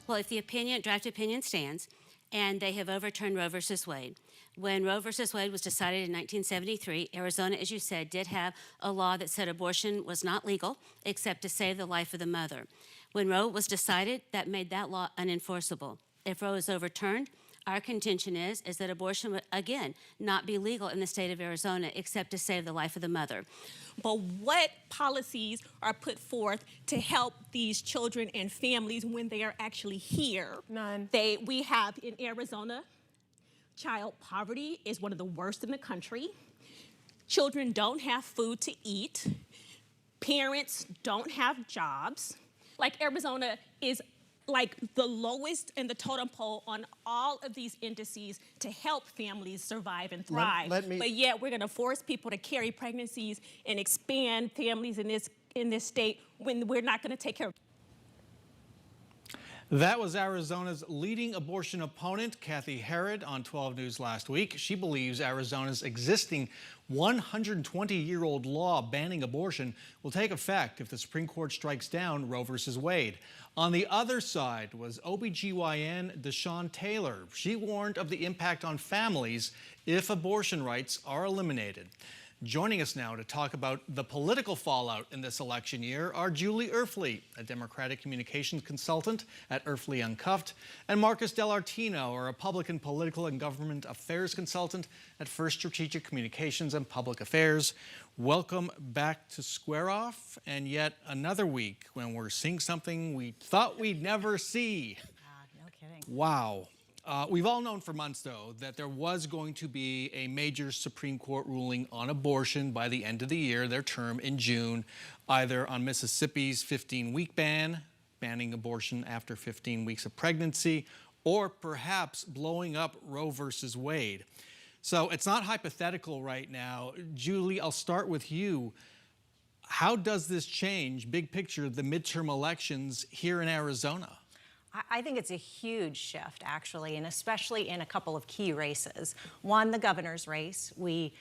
Well, if the draft opinion stands, and they have overturned Roe versus Wade. When Roe versus Wade was decided in 1973, Arizona, as you said, did have a law that said abortion was not legal except to save the life of the mother. When Roe was decided, that made that law unenforceable. If Roe is overturned, our contention is that abortion would, again, not be legal in the state of Arizona except to save the life of the mother. But what policies are put forth to help these children and families when they are actually here? None. We have in Arizona, child poverty is one of the worst in the country. Children don't have food to eat. Parents don't have jobs. Like Arizona is like the lowest in the totem pole on all of these indices to help families survive and thrive. But yet we're going to force people to carry pregnancies and expand families in this state when we're not going to take care of. That was Arizona's leading abortion opponent, Kathy Herod, on 12 News last week. She believes Arizona's existing 120-year-old law banning abortion will take effect if the Supreme Court strikes down Roe versus Wade. On the other side was OBGYN Deshawn Taylor. She warned of the impact on families if abortion rights are eliminated. Joining us now to talk about the political fallout in this election year are Julie Erfle, a Democratic communications consultant at Erfle Uncuffed, and Marcus Dell'Artino, a Republican political and government affairs consultant at First Strategic Communications and Public Affairs. Welcome back to Square Off, and yet another week when we're seeing something we thought we'd never see. No kidding. Wow. We've all known for months, though, that there was going to be a major Supreme Court ruling on abortion by the end of the year, their term in June, either on Mississippi's 15-week ban, banning abortion after 15 weeks of pregnancy, or perhaps blowing up Roe versus Wade. So it's not hypothetical right now. Julie, I'll start with you. How does this change, big picture, the midterm elections here in Arizona? I think it's a huge shift, actually, and especially in a couple of key races. One, the governor's race. We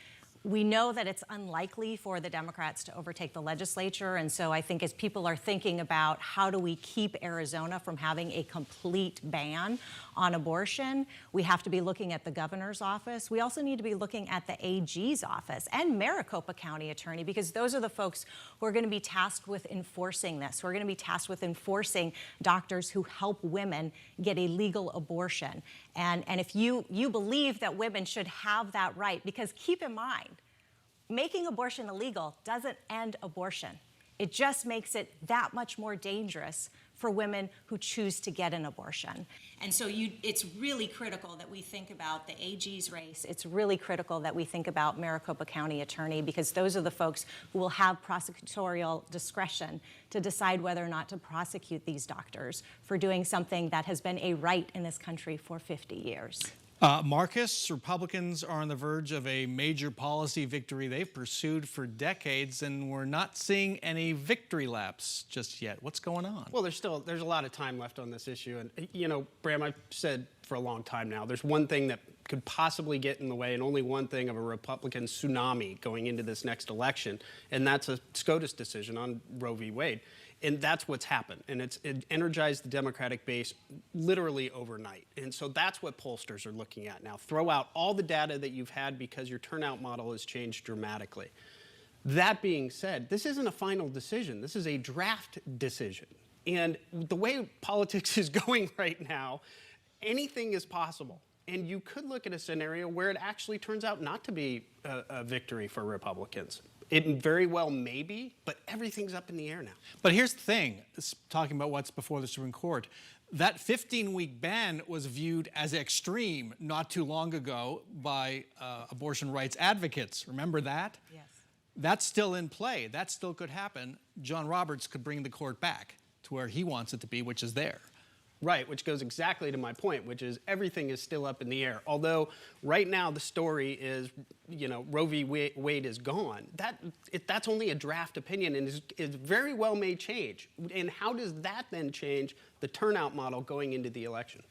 know that it's unlikely for the Democrats to overtake the legislature, and so I think as people are thinking about how do we keep Arizona from having a complete ban on abortion, we have to be looking at the governor's office. We also need to be looking at the AG's office and Maricopa County attorney, because those are the folks who are going to be tasked with enforcing this. We're going to be tasked with enforcing doctors who help women get a legal abortion. And if you believe that women should have that right, because keep in mind, making abortion illegal doesn't end abortion. It just makes it that much more dangerous for women who choose to get an abortion. And so it's really critical that we think about the AG's race. It's really critical that we think about Maricopa County attorney, because those are the folks who will have prosecutorial discretion to decide whether or not to prosecute these doctors for doing something that has been a right in this country for 50 years. Marcus, Republicans are on the verge of a major policy victory they've pursued for decades, and we're not seeing any victory laps just yet. What's going on? Well, there's a lot of time left on this issue. And, you know, Bram, I've said for a long time now, there's one thing that could possibly get in the way, and only one thing, of a Republican tsunami going into this next election, and that's a SCOTUS decision on Roe v. Wade. And that's what's happened. And it energized the Democratic base literally overnight. And so that's what pollsters are looking at now. Throw out all the data that you've had because your turnout model has changed dramatically. That being said, this isn't a final decision. This is a draft decision. And the way politics is going right now, anything is possible. And you could look at a scenario where it actually turns out not to be a victory for Republicans. It very well may be, but everything's up in the air now. But here's the thing, talking about what's before the Supreme Court. That 15-week ban was viewed as extreme not too long ago by abortion rights advocates. Remember that? Yes. That's still in play. That still could happen. John Roberts could bring the court back to where he wants it to be, which is there. Right, which goes exactly to my point, which is everything is still up in the air. Although right now the story is, you know, Roe v. Wade is gone. That's only a draft opinion, and it very well may change. And how does that then change the turnout model going into the election?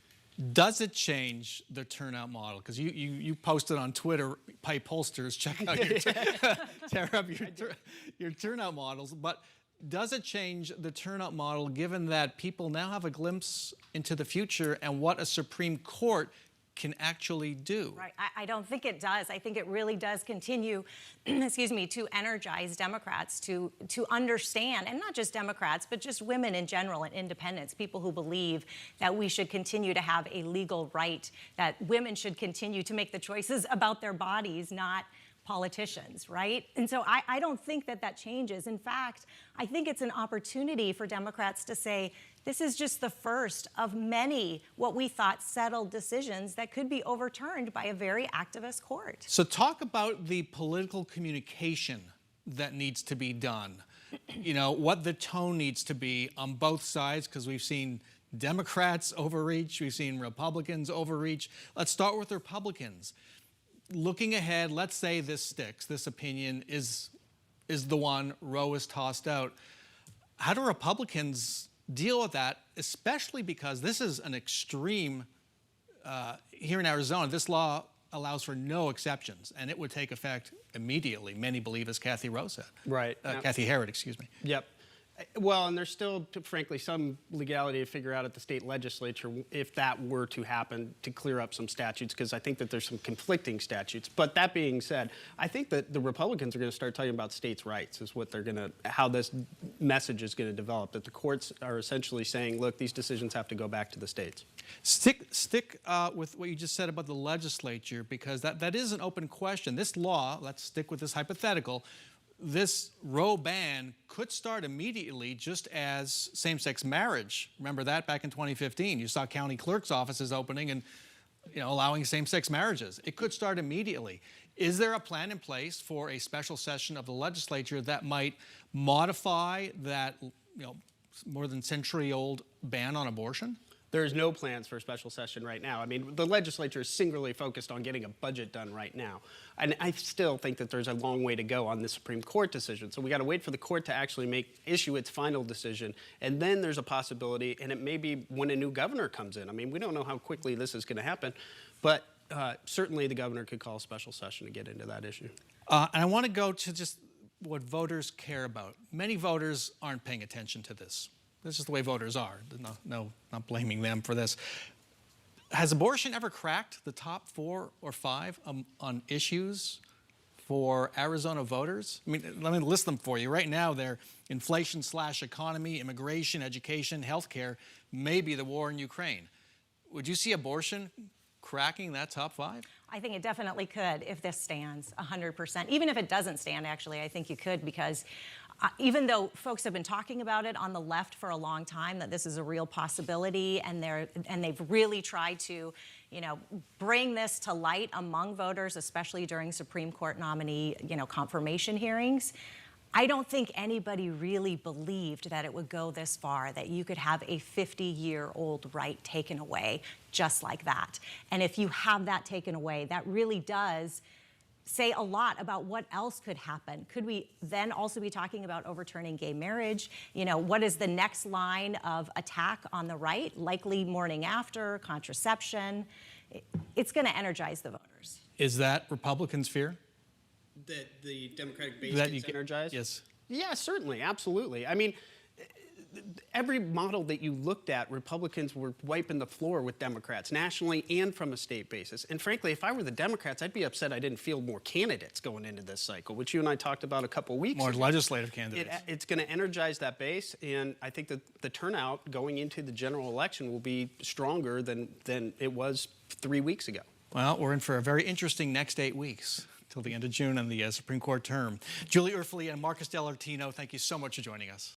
Does it change the turnout model? Because you posted on Twitter, pipe pollsters, check out your, tear up your turnout models. But Does it change the turnout model given that people now have a glimpse into the future and what a Supreme Court can actually do? Right. I don't think it does. I think it really does continue, excuse me, to energize Democrats to understand, and not just Democrats, but just women in general and independents, people who believe that we should continue to have a legal right, that women should continue to make the choices about their bodies, not politicians, right? And so I don't think that that changes. In fact, I think it's an opportunity for Democrats to say, this is just the first of many what we thought settled decisions that could be overturned by a very activist court. So talk about the political communication that needs to be done. You know, what the tone needs to be on both sides, because we've seen Democrats overreach, we've seen Republicans overreach. Let's start with Republicans. Looking ahead, let's say this sticks, this opinion is the one, Roe is tossed out. How do Republicans deal with that, especially because this is an extreme, here in Arizona, this law allows for no exceptions, and it would take effect immediately, many believe, as Kathy Rowe said. Right. Kathy Herod, excuse me. Yep. Well, and there's still, frankly, some legality to figure out at the state legislature if that were to happen to clear up some statutes, because I think that there's some conflicting statutes. But that being said, I think that the Republicans are going to start talking about states' rights is what they're going to, how this message is going to develop, that the courts are essentially saying, look, these decisions have to go back to the states. Stick with what you just said about the legislature, because that is an open question. This law, let's stick with this hypothetical, this Roe ban could start immediately, just as same-sex marriage. Remember that back in 2015? You saw county clerks' offices opening and allowing same-sex marriages. It could start immediately. Is there a plan in place for a special session of the legislature that might modify that more than century-old ban on abortion? There's no plans for a special session right now. I mean, the legislature is singularly focused on getting a budget done right now. And I still think that there's a long way to go on the Supreme Court decision. So we got to wait for the court to actually issue its final decision. And then there's a possibility, and it may be when a new governor comes in. I mean, we don't know how quickly this is going to happen, but certainly the governor could call a special session to get into that issue. And I want to go to just what voters care about. Many voters aren't paying attention to this. This is the way voters are. Not blaming them for this. Has abortion ever cracked the top 4 or 5 on issues for Arizona voters? I mean, let me list them for you. Right now, they're inflation/economy, immigration, education, healthcare, maybe the war in Ukraine. Would you see abortion cracking that top 5? I think it definitely could if this stands 100%. Even if it doesn't stand, actually, I think you could, because even though folks have been talking about it on the left for a long time, that this is a real possibility, and they've really tried to, bring this to light among voters, especially during Supreme Court nominee, confirmation hearings. I don't think anybody really believed that it would go this far, that you could have a 50-year-old right taken away just like that. And if you have that taken away, that really does say a lot about what else could happen. Could we then also be talking about overturning gay marriage? What is the next line of attack on the right? Likely morning after, contraception. It's going to energize the voters. Is that Republicans' fear? That the Democratic base That gets energized? Yes. Yeah, certainly, absolutely. I mean, every model that you looked at, Republicans were wiping the floor with Democrats, nationally and from a state basis. And frankly, if I were the Democrats, I'd be upset I didn't field more candidates going into this cycle, which you and I talked about a couple weeks More ago. legislative candidates. It's going to energize that base, and I think that the turnout going into the general election will be stronger than it was 3 weeks ago. Well, we're in for a very interesting next 8 weeks till the end of June and the Supreme Court term. Julie Erfle and Marcus Dell'Artino, thank you so much for joining us.